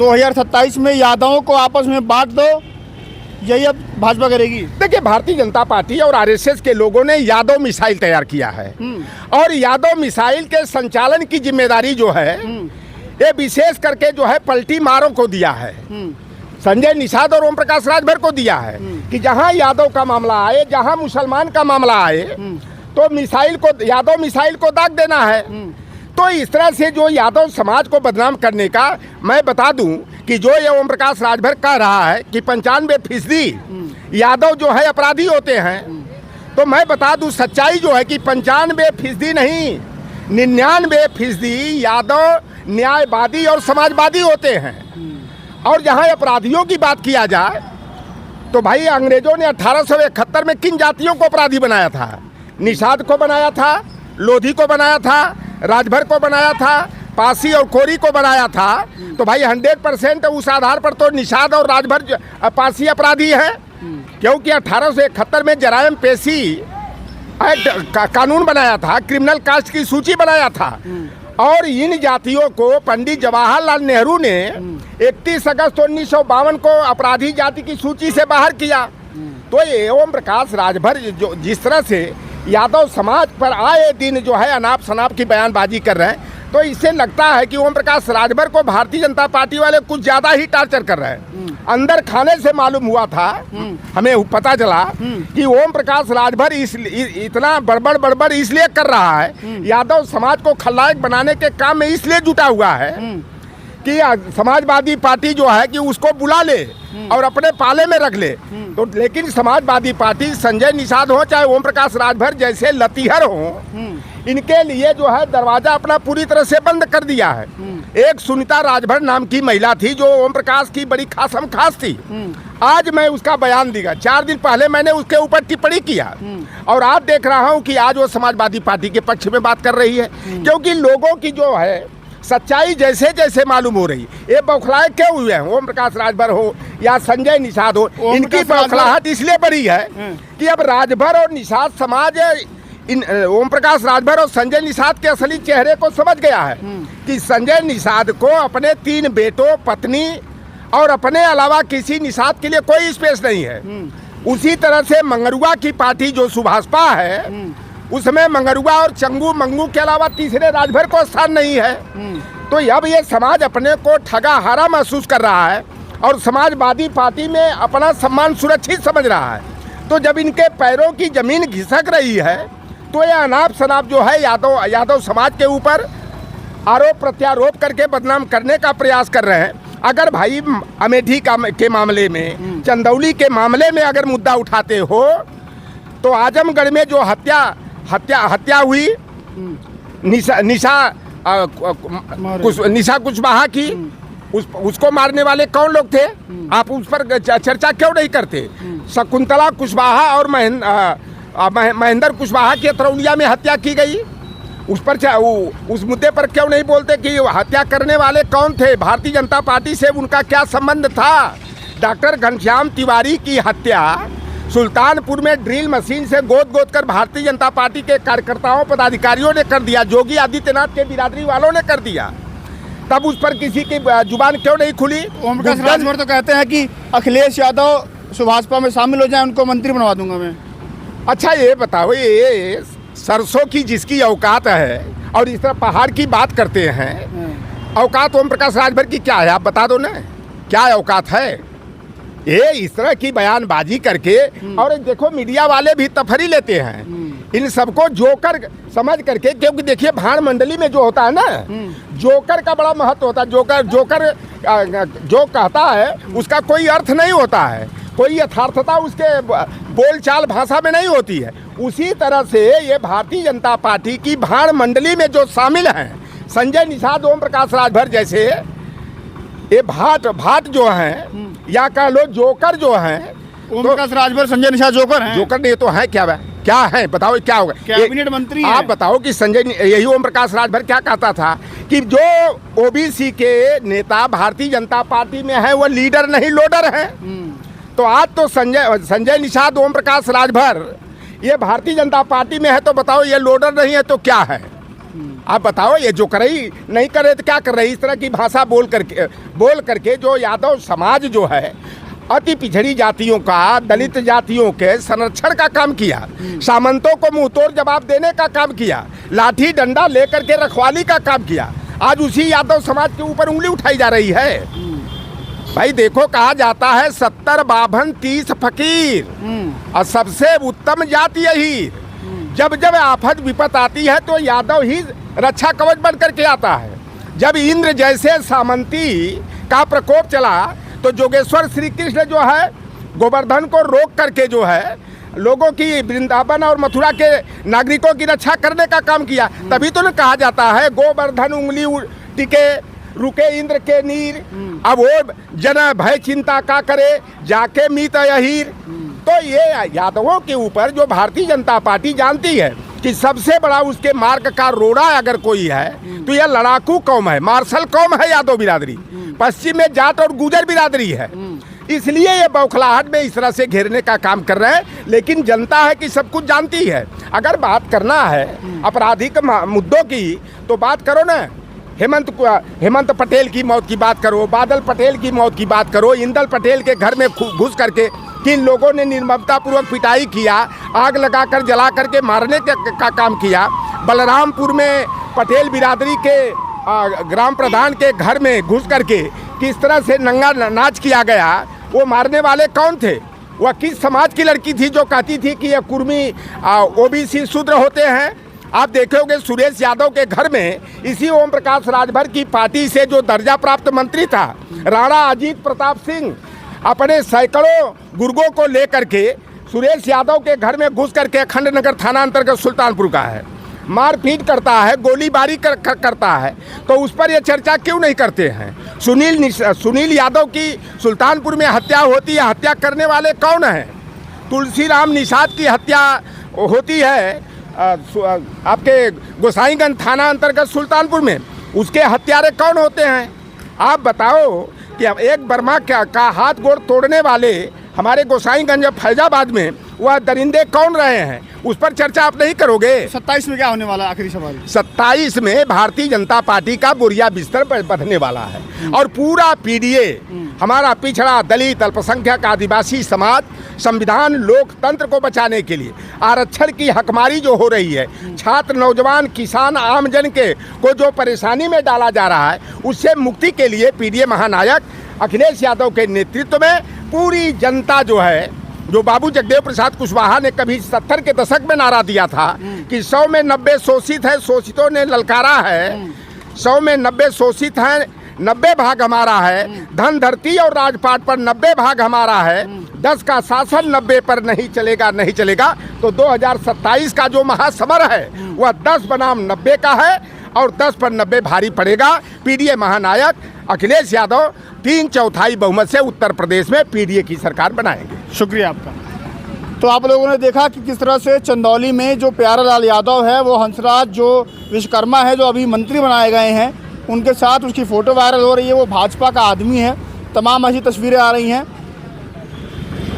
2027 में यादवों को आपस में बांट दो, यही अब भाजपा करेगी। देखिए, भारतीय जनता पार्टी और आरएसएस के लोगों ने यादव मिसाइल तैयार किया है और यादव मिसाइल के संचालन की जिम्मेदारी जो है ये विशेष करके जो है पलटी मारों को दिया है, संजय निषाद और ओम प्रकाश राजभर को दिया है कि जहां यादव का मामला आए, जहां मुसलमान का मामला आए तो मिसाइल को, यादव मिसाइल को दाग देना है। तो इस तरह से जो यादव समाज को बदनाम करने का, मैं बता दूं कि जो ये ओम प्रकाश राजभर कह रहा है कि 95% यादव जो है अपराधी होते हैं, तो मैं बता दूं सच्चाई जो है कि 95% नहीं, 99% यादव न्यायवादी और समाजवादी होते हैं। और जहां अपराधियों की बात किया जाए तो भाई अंग्रेजों ने 1871 में किन जातियों को अपराधी बनाया था? निषाद को बनाया था, लोधी को बनाया था, राजभर को बनाया था, पासी और कोरी को बनाया था। तो भाई 100% उस आधार पर तो निषाद और राजभर पासी अपराधी हैं, क्योंकि 1871 में जरायम पेशी एक्ट कानून बनाया था, क्रिमिनल कास्ट की सूची बनाया था और इन जातियों को पंडित जवाहरलाल नेहरू ने 31 अगस्त 1952 को अपराधी जाति की सूची से बाहर किया। तो ये ओम प्रकाश राजभर जो जिस तरह से यादव समाज पर आए दिन जो है अनाप शनाप की बयानबाजी कर रहे हैं, तो इससे लगता है कि ओम प्रकाश राजभर को भारतीय जनता पार्टी वाले कुछ ज्यादा ही टार्चर कर रहे हैं। अंदर खाने से मालूम हुआ था, हमें पता चला कि ओम प्रकाश राजभर इतना बड़बड़ इसलिए कर रहा है, यादव समाज को खलनायक बनाने के काम में इसलिए जुटा हुआ है कि समाजवादी पार्टी जो है कि उसको बुला ले और अपने पाले में रख ले। तो लेकिन समाजवादी पार्टी संजय निषाद हो चाहे ओम प्रकाश राजभर जैसे लतीहर हो, इनके लिए जो है दरवाजा अपना पूरी तरह से बंद कर दिया है। एक सुनीता राजभर नाम की महिला थी जो ओम प्रकाश की बड़ी खासम खास थी। आज मैं उसका बयान दिया, 4 दिन पहले मैंने उसके ऊपर टिप्पणी किया और आज देख रहा हूं कि आज वो समाजवादी पार्टी के पक्ष में बात कर रही है, क्योंकि लोगों की जो है सच्चाई जैसे जैसे मालूम हो रही। ये बौखलाए क्यों हुए हैं? ओम प्रकाश राजभर हो या संजय निषाद हो, इनकी बौखलाहट इसलिए बड़ी है कि अब राजभर और निषाद समाज ओम प्रकाश राजभर और संजय निषाद के असली चेहरे को समझ गया है कि संजय निषाद को अपने 3 बेटों, पत्नी और अपने अलावा किसी निषाद के लिए कोई स्पेस नहीं है। उसी तरह से मंगरुआ की पार्टी जो सुभाषपा है, उसमें मंगरुआ और चंगू मंगू के अलावा तीसरे राजभर को स्थान नहीं है। तो अब ये समाज अपने को ठगा हारा महसूस कर रहा है और समाजवादी पार्टी में अपना सम्मान सुरक्षित समझ रहा है। तो जब इनके पैरों की जमीन घिसक रही है तो ये अनाप शनाप जो है यादव समाज के ऊपर आरोप प्रत्यारोप करके बदनाम करने का प्रयास कर रहे हैं। अगर भाई अमेठी के मामले में, चंदौली के मामले में अगर मुद्दा उठाते हो तो आजमगढ़ में जो हत्या हुई निशा कुशवाहा की, उसको मारने वाले कौन लोग थे? आप उस पर चर्चा क्यों नहीं करते? शकुंतला कुशवाहा और महेंद्र कुशवाहा की अतरौलिया में हत्या की गई, उस मुद्दे पर क्यों नहीं बोलते कि हत्या करने वाले कौन थे? भारतीय जनता पार्टी से उनका क्या संबंध था? डॉक्टर घनश्याम तिवारी की हत्या सुल्तानपुर में ड्रिल मशीन से गोद कर भारतीय जनता पार्टी के कार्यकर्ताओं पदाधिकारियों ने कर दिया, योगी आदित्यनाथ के बिरादरी वालों ने कर दिया। तब उस पर किसी की जुबान क्यों नहीं खुली? ओम प्रकाश राजभर तो कहते हैं कि अखिलेश यादव सुभाषपा में शामिल हो जाए, उनको मंत्री बनवा दूंगा मैं। अच्छा ये बताओ, ये सरसों की जिसकी औकात है और इस तरह पहाड़ की बात करते हैं, औकात ओम प्रकाश राजभर की क्या है? आप बता दो ना, क्या औकात है? ये इस तरह की बयानबाजी करके, और देखो मीडिया वाले भी तफरी लेते हैं इन सबको जोकर समझ करके, क्योंकि देखिए भाड़ मंडली में जो होता है ना, जोकर का बड़ा महत्व होता है। जोकर जो कहता है उसका कोई अर्थ नहीं होता है, कोई यथार्थता उसके बोलचाल भाषा में नहीं होती है। उसी तरह से ये भारतीय जनता पार्टी की भाड़ मंडली में जो शामिल हैं, संजय निषाद, ओम प्रकाश राजभर जैसे ये भाट जो हैं, या कह लो जोकर जो हैं। ओम प्रकाश राजभर, संजय निषाद जोकर हैं? जोकर नहीं तो है क्या है बताओ, क्या होगा? कैबिनेट मंत्री आप बताओ कि यही ओम प्रकाश राजभर क्या कहता था कि जो ओबीसी के नेता भारतीय जनता पार्टी में है वो लीडर नहीं लोडर है। तो आज तो संजय निषाद, ओम प्रकाश राजभर ये भारतीय जनता पार्टी में है, तो बताओ ये लोडर नहीं है तो क्या है? आप बताओ, ये जो कर रही नहीं कर रहे तो क्या कर रही? इस तरह की भाषा बोल करके जो यादव समाज जो है अति पिछड़ी जातियों का, दलित जातियों के संरक्षण का काम किया, सामंतों को मुंहतोड़ जवाब देने का काम किया, लाठी डंडा लेकर के रखवाली का काम किया। आज उसी यादव समाज के ऊपर उंगली उठाई जा रही है। भाई देखो, कहा जाता है 70 बाभन 30 फकीर और सबसे उत्तम जाति यही। जब जब आफत विपत आती है तो यादव ही रक्षा कवच बन करके आता है। जब इंद्र जैसे सामंती का प्रकोप चला तो जोगेश्वर श्री कृष्ण जो है गोवर्धन को रोक करके जो है लोगों की, वृंदावन और मथुरा के नागरिकों की रक्षा करने का काम किया। तभी तो न कहा जाता है गोवर्धन उंगली टिके रुके इंद्र के नीर, अब वो जन भय चिंता का करे जाके मीत अहीर। तो ये यादवों के ऊपर जो भारतीय जनता पार्टी जानती है कि सबसे बड़ा उसके मार्ग का रोड़ा अगर कोई है तो यह लड़ाकू कौम है, मार्शल कौम है यादव बिरादरी। पश्चिम में जाट और गुजर बिरादरी है, इसलिए ये बौखलाहट में इस तरह से घेरने का काम कर रहे हैं। लेकिन जनता है कि सब कुछ जानती है। अगर बात करना है आपराधिक मुद्दों की तो बात करो ना, हेमंत पटेल की मौत की बात करो, बादल पटेल की मौत की बात करो, इंदल पटेल के घर में घुस करके किन लोगों ने निर्ममतापूर्वक पिटाई किया, आग लगाकर जला करके मारने का काम किया। बलरामपुर में पटेल बिरादरी के ग्राम प्रधान के घर में घुस करके किस तरह से नंगा नाच किया गया। वो मारने वाले कौन थे? वह किस समाज की लड़की थी जो कहती थी कि ये कुर्मी ओबीसी शूद्र होते हैं? आप देखोगे सुरेश यादव के घर में इसी ओम प्रकाश राजभर की पार्टी से जो दर्जा प्राप्त मंत्री था राणा अजीत प्रताप सिंह अपने सैकड़ों गुर्गों को लेकर के सुरेश यादव के घर में घुस करके अखंड नगर थाना अंतर्गत सुल्तानपुर का है, मारपीट करता है, गोलीबारी करता है। तो उस पर यह चर्चा क्यों नहीं करते हैं? सुनील यादव की सुल्तानपुर में हत्या होती है, हत्या करने वाले कौन हैं? तुलसीराम निषाद की हत्या होती है आपके गोसाईगंज थाना अंतर्गत सुल्तानपुर में, उसके हत्यारे कौन होते हैं? आप बताओ कि एक वर्मा का हाथ गोड़ तोड़ने वाले हमारे गोसाईगंज फैजाबाद में वह दरिंदे कौन रहे हैं? उस पर चर्चा आप नहीं करोगे। 27 में क्या होने वाला? आखिरी सवाल। 27 में भारतीय जनता पार्टी का बुरिया बिस्तर पर बंधने वाला है और पूरा पीडीए हमारा पिछड़ा दलित अल्पसंख्यक आदिवासी समाज संविधान लोकतंत्र को बचाने के लिए आरक्षण की हकमारी जो हो रही है, छात्र नौजवान किसान आमजन के को जो परेशानी में डाला जा रहा है, उससे मुक्ति के लिए पीडीए महानायक अखिलेश यादव के नेतृत्व में पूरी जनता जो है, जो बाबू जगदेव प्रसाद कुशवाहा ने कभी 70 के दशक में नारा दिया था कि 100 में 90 शोषित है, शोषितों ने ललकारा है, 100 में 90 शोषित हैं, 90 भाग हमारा है, धन धरती और राजपाट पर 90 भाग हमारा है, 10 का शासन 90 पर नहीं चलेगा, नहीं चलेगा। तो 2027 का जो महासमर है वह 10 बनाम 90 का है और 10 पर 90 भारी पड़ेगा। पीडीए महानायक अखिलेश यादव 3/4 बहुमत से उत्तर प्रदेश में पीडीए की सरकार बनाएंगे। शुक्रिया आपका। तो आप लोगों ने देखा कि किस तरह से चंदौली में जो प्यारालाल यादव है, वो हंसराज जो विश्वकर्मा है, जो अभी मंत्री बनाए गए हैं, उनके साथ उसकी फ़ोटो वायरल हो रही है। वो भाजपा का आदमी है। तमाम ऐसी तस्वीरें आ रही हैं।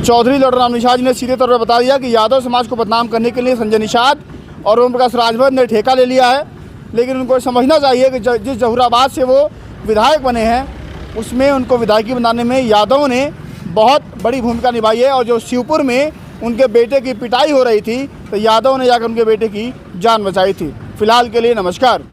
चौधरी लौटराम निषाद ने सीधे तौर पर बता दिया कि यादव समाज को बदनाम करने के लिए संजय निषाद और ओम प्रकाश राजभर ने ठेका ले लिया है। लेकिन उनको समझना चाहिए कि जिस जहूराबाद से वो विधायक बने हैं, उसमें उनको विधायकी बनाने में यादव ने बहुत बड़ी भूमिका निभाई है। और जो शिवपुर में उनके बेटे की पिटाई हो रही थी तो यादव ने जाकर उनके बेटे की जान बचाई थी। फिलहाल के लिए नमस्कार।